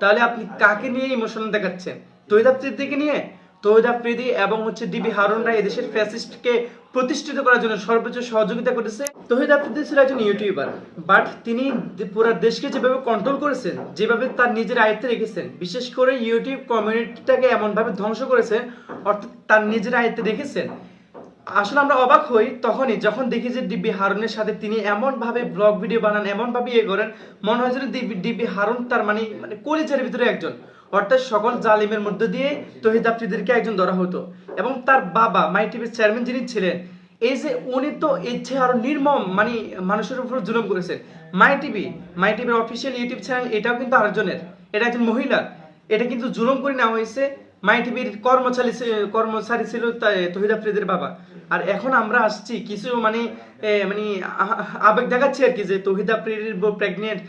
তাহলে আপনি কাকে নিয়ে ইমোশনাল দেখাচ্ছেন? তৌহিদ আফ্রিদিকে নিয়ে? তৌহিদ আফ্রিদি এবং ডিবি হারুনরা এদেশের ফ্যাসিস্টকে প্রতিষ্ঠিত করার জন্য সর্বোচ্চ সহযোগিতা করেছে। তৌহিদ আফ্রিদি ছিল একজন ইউটিউবার, বাট তিনি পুরো দেশকে যেভাবে কন্ট্রোল করেছেন, যেভাবে তার নিজের আয়ত্তে রেখেছেন, বিশেষ করে ইউটিউব কমিউনিটিটাকে এমনভাবে ধ্বংস করেছেন, অর্থাৎ তার নিজের আয়ত্তে রেখেছেন। আসলে আমরা অবাক হই তখনই যখন দেখি যে ডিবি হারুনের সাথে তিনি এমনভাবে ব্লগ ভিডিও বানান, এমনভাবে ইয়ে করেন, মনে হয় যে ডিবি হারুন তার মানে কলিজার ভিতরে একজন, অর্থাৎ সকল জালিমের মধ্য দিয়ে তৌহিদ আফ্রিদিকে একজন ধরা হতো। এবং তার বাবা মাই টিভির চেয়ারম্যান যিনি ছিলেন, এই যে উনি তো এর চেয়ে আরো নির্মম মানে মানুষের উপর জুলুম করেছেন। মাই টিভির অফিসিয়াল ইউটিউব চ্যানেল, এটাও কিন্তু আরেকজনের, এটা একজন মহিলা, এটা কিন্তু জুলুম করে নেওয়া হয়েছে। মাই টিভির কর্মচারী ছিল তৌহিদ আফ্রিদির বাবা। আর এখন আমরা আসছি কিছু মানে মানে আবেগ দেখাচ্ছি আর কি, যে তৌহিদ আফ্রিদির প্রেগনেন্ট,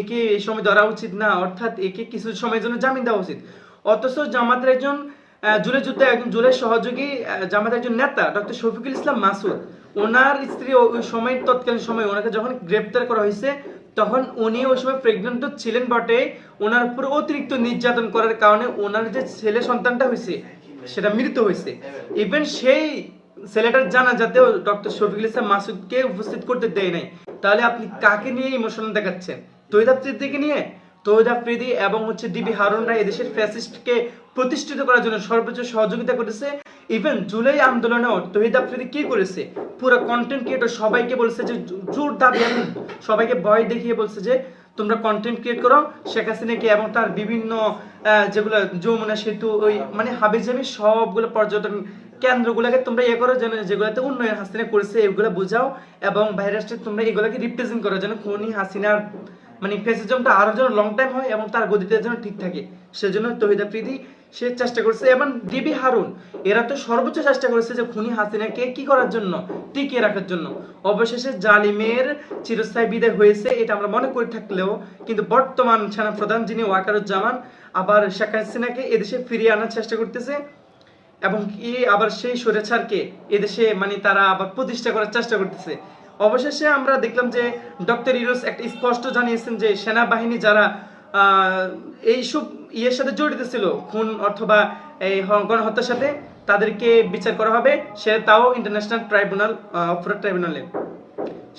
একে এই সময় ধরা উচিত না, অর্থাৎ একে কিছু সময়ের জন্য জামিন দেওয়া উচিত। অথচ জামাতের একজন জুলাই যুদ্ধে একজন জুলাই সহযোগী জামাতের একজন নেতা ডক্টর শফিকুল ইসলাম মাসুদ, ওনার স্ত্রী ওই সময় তৎকালীন সময় ওনাকে যখন গ্রেপ্তার করা হয়েছে, তখন উনি ওই সময় প্রেগনেন্ট ছিলেন বটে, ওনার উপর অতিরিক্ত নির্যাতন করার কারণে ওনার যে ছেলে সন্তানটা হয়েছে সেটা মৃত হয়েছে। ইভেন সেই ছেলেটার জানাজাতেও ডক্টর শফিকুল ইসলাম মাসুদকে উপস্থিত করতে দেয় নাই। তাহলে আপনি কাকে নিয়ে ইমোশনাল দেখাচ্ছেন? তৌহিদ আফ্রিদিকে নিয়ে? তৌহিদ আফ্রিদি এবং ডিবি হারুনরা এদেশের ফ্যাসিস্টকে প্রতিষ্ঠিত করার জন্য সর্বোচ্চ সহযোগিতা করেছে। ইভেন জুলাই আন্দোলনেও তৌহিদ আফ্রিদি কি করেছে, পুরো কন্টেন্ট ক্রিয়েটর সবাইকে বলছে যে জোর দাবি, সবাইকে ভয় দেখিয়ে বলছে যে তোমরা কন্টেন্ট ক্রিয়েট করো, শেখ হাসিনাকে এবং তার বিভিন্ন যেগুলো যমুনা সেতু, ওই মানে হাবিজাবি সবগুলো পর্যটন কেন্দ্রগুলোকে তোমরা ইয়ে করো, যেন যেগুলোতে উন্নয়ন হাসিনা করেছে এগুলো বোঝাও, এবং বাইরের রাষ্ট্রে তোমরা এগুলোকে রিপ্রেজেন্ট করো, যেন খুনি হাসিনার মানে ফ্যাসিজমটা আরো যেন লং টাইম হয় এবং তার গতিতে যেন ঠিক থাকে। সেজন্য তৌহিদ আফ্রিদি সে চেষ্টা করছে, এবং ডিবি হারুন এরা তো সর্বোচ্চ চেষ্টা করেছে যে খুনি হাসিনাকে কি করার জন্য, টিকিয়ে রাখার জন্য। অবশেষে জালিমের চিরস্থায়ী বিদায় হয়েছে এটা আমরা মনে করে থাকলেও, কিন্তু বর্তমান সেনাপ্রধান যিনি ওয়াকারুজ্জামান আবার শেখ হাসিনাকে এদেশে ফিরিয়ে আনার চেষ্টা করতেছে, এবং কি আবার সেই স্বৈরাচারকে এদেশে মানে তারা আবার প্রতিষ্ঠা করার চেষ্টা করতেছে। অবশেষে আমরা দেখলাম যে ডক্টর ইউনূস একটা স্পষ্ট জানিয়েছেন যে সেনাবাহিনী যারা এইসব ইয়ের সাথে জড়িত ছিল, খুন অথবা এই গণহত্যার সাথে, তাদেরকে বিচার করা হবে, সে তাও ইন্টারন্যাশনাল ট্রাইব্যুনাল, অপরাধ ট্রাইব্যুনালে।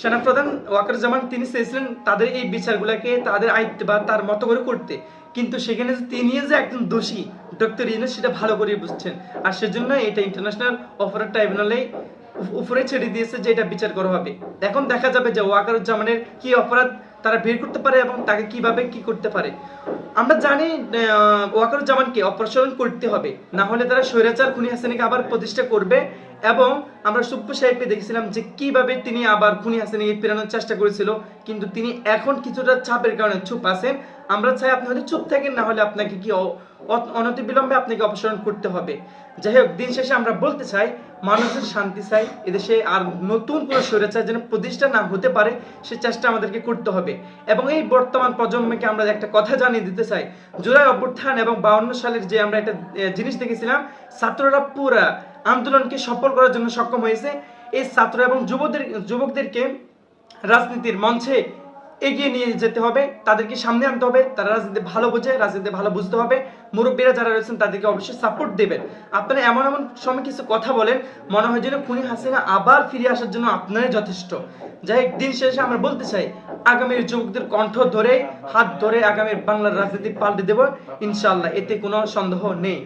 সেনাপ্রধান ওয়াকারুজ্জামান তিনি চেয়েছিলেন তাদের এই বিচারগুলোকে তাদের আয়ত্ত বা তার মতো করে করতে, কিন্তু সেখানে তিনি যে একজন দোষী ডক্টর ইউনূস সেটা ভালো করে বুঝছেন, আর সেজন্য এটা ইন্টারন্যাশনাল অপরাধ ট্রাইব্যুনালে উপরে ছেড়ে দিয়েছে যে এটা বিচার করা হবে। এখন দেখা যাবে যে ওয়াকারুজ্জামানের কি অপরাধ তারা বের করতে পারে এবং তাকে কিভাবে কি করতে পারে। আমরা জানি ওয়াকারুজ্জামানকে অপসারণ করতে হবে, না হলে তারা স্বৈরাচার খুনি হাসিনাকে আবার প্রতিষ্ঠা করবে। এবং আমরা সুপ্পু সাহেবকে দেখেছিলাম যে কিভাবে তিনি আবার খুনি হাসিনাকে ফেরানোর চেষ্টা করেছিল, কিন্তু তিনি এখন কিছুটা চাপের কারণে চুপ আছেন। আমরা চাই আপনি হয়তো চুপ থাকেন, না হলে আপনাকে কি অনতিবিলম্বে আপনাকে অপসারণ করতে হবে। যাই হোক, দিন শেষে আমরা বলতে চাই মানুষের শান্তি চাই, এদেশে আর নতুন কোনো স্বৈরাচার যেন প্রতিষ্ঠা না হতে পারে সে চেষ্টা আমাদেরকে করতে হবে। এবং এই বর্তমান প্রজন্মকে আমরা একটা কথা জানিয়ে দিতে চাই, জুলাই অভ্যুত্থান এবং 52 সালের যে আমরা একটা জিনিস দেখেছিলাম, ছাত্ররা পুরা আন্দোলনকে সফল করার জন্য সক্ষম হয়েছে। এই ছাত্র এবং যুবকদেরকে রাজনীতির মঞ্চে এগিয়ে নিয়ে যেতে হবে, তাদেরকে সামনে আনতে হবে, তারা রাজনীতি ভালো বোঝে, রাজনীতি ভালো বুঝতে হবে। মুরব্বীরা যারা রয়েছেন তাদেরকে অবশ্যই সাপোর্ট দেবেন। আপনারা এমন এমন সময় কিছু কথা বলেন মনে হয় যেন খুনি হাসিনা আবার ফিরে আসার জন্য আপনারাই যথেষ্ট। যাই হোক, দিন শেষে আমরা বলতে চাই আগামীর যুবকদের কণ্ঠ ধরে হাত ধরে আগামীর বাংলার রাজনীতি পাল্টে দেব ইনশাআল্লাহ, এতে কোনো সন্দেহ নেই।